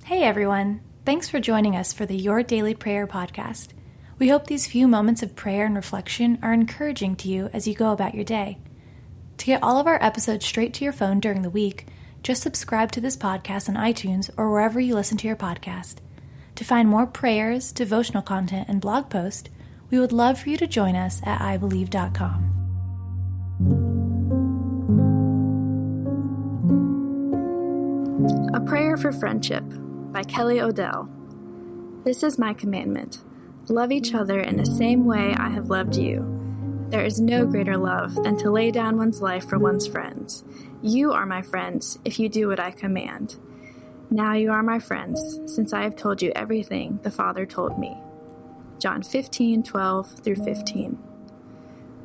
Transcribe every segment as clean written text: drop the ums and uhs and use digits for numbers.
Hey everyone, thanks for joining us for the Your Daily Prayer podcast. We hope these few moments of prayer and reflection are encouraging to you as you go about your day. To get all of our episodes straight to your phone during the week, just subscribe to this podcast on iTunes or wherever you listen to your podcast. To find more prayers, devotional content, and blog posts, we would love for you to join us at ibelieve.com. A Prayer for Friendship by Kelly Odell. This is my commandment. Love each other in the same way I have loved you. There is no greater love than to lay down one's life for one's friends. You are my friends if you do what I command. Now you are my friends, since I have told you everything the Father told me. John 15:12-15.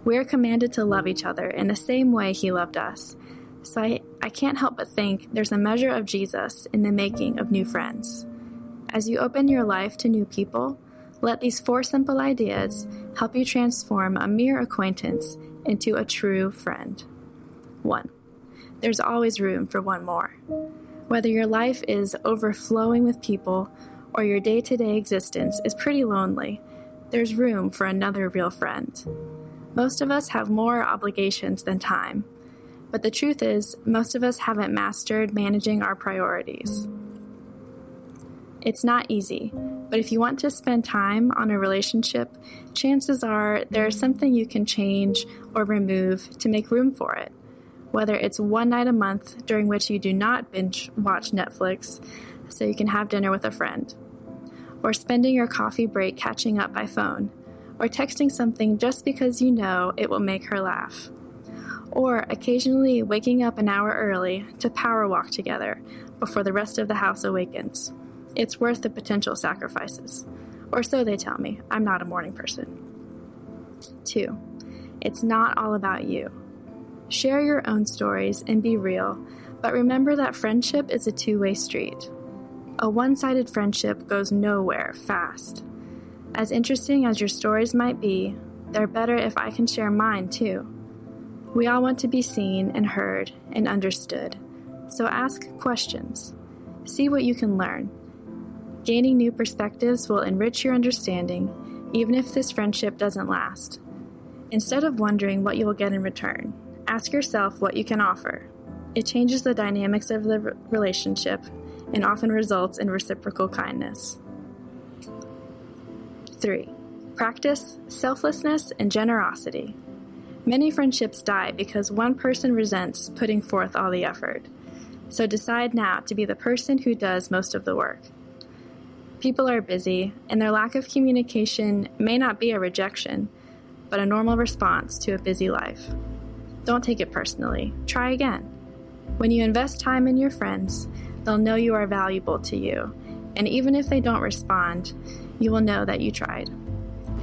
We are commanded to love each other in the same way He loved us. So I can't help but think there's a measure of Jesus in the making of new friends. As you open your life to new people, let these 4 simple ideas help you transform a mere acquaintance into a true friend. 1. There's always room for one more. Whether your life is overflowing with people or your day-to-day existence is pretty lonely, there's room for another real friend. Most of us have more obligations than time. But the truth is, most of us haven't mastered managing our priorities. It's not easy, but if you want to spend time on a relationship, chances are there is something you can change or remove to make room for it. Whether it's one night a month during which you do not binge watch Netflix so you can have dinner with a friend, or spending your coffee break catching up by phone, or texting something just because you know it will make her laugh. Or occasionally waking up an hour early to power walk together before the rest of the house awakens. It's worth the potential sacrifices. Or so they tell me. I'm not a morning person. 2. It's not all about you. Share your own stories and be real, but remember that friendship is a two-way street. A one-sided friendship goes nowhere fast. As interesting as your stories might be, they're better if I can share mine too. We all want to be seen and heard and understood, so ask questions. See what you can learn. Gaining new perspectives will enrich your understanding, even if this friendship doesn't last. Instead of wondering what you will get in return, ask yourself what you can offer. It changes the dynamics of the relationship and often results in reciprocal kindness. 3. Practice selflessness and generosity. Many friendships die because one person resents putting forth all the effort. So decide now to be the person who does most of the work. People are busy, and their lack of communication may not be a rejection, but a normal response to a busy life. Don't take it personally. Try again. When you invest time in your friends, they'll know you are valuable to you, and even if they don't respond, you will know that you tried.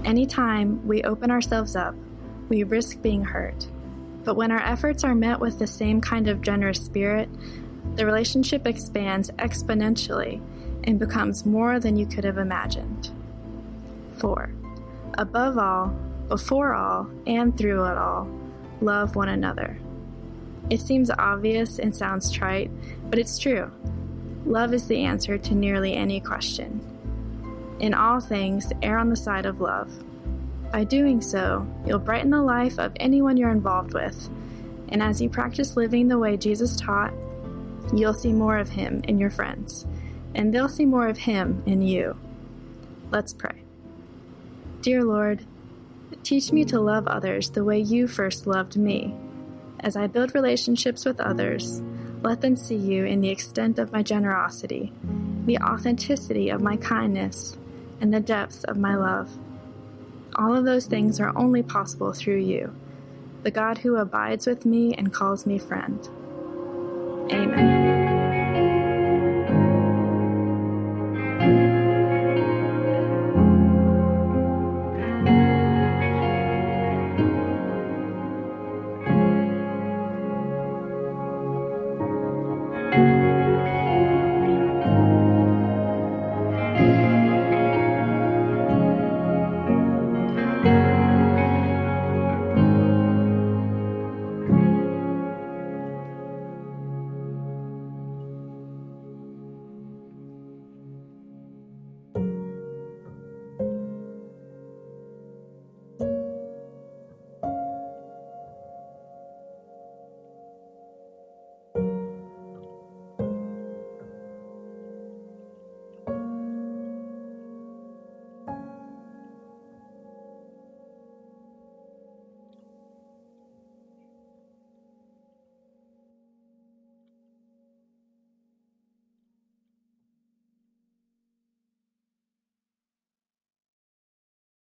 Anytime we open ourselves up, we risk being hurt. But when our efforts are met with the same kind of generous spirit, the relationship expands exponentially and becomes more than you could have imagined. 4. Above all, before all, and through it all, love one another. It seems obvious and sounds trite, but it's true. Love is the answer to nearly any question. In all things, err on the side of love. By doing so, you'll brighten the life of anyone you're involved with, and as you practice living the way Jesus taught, you'll see more of Him in your friends, and they'll see more of Him in you. Let's pray. Dear Lord, teach me to love others the way You first loved me. As I build relationships with others, let them see You in the extent of my generosity, the authenticity of my kindness, and the depths of my love. All of those things are only possible through You, the God who abides with me and calls me friend. Amen.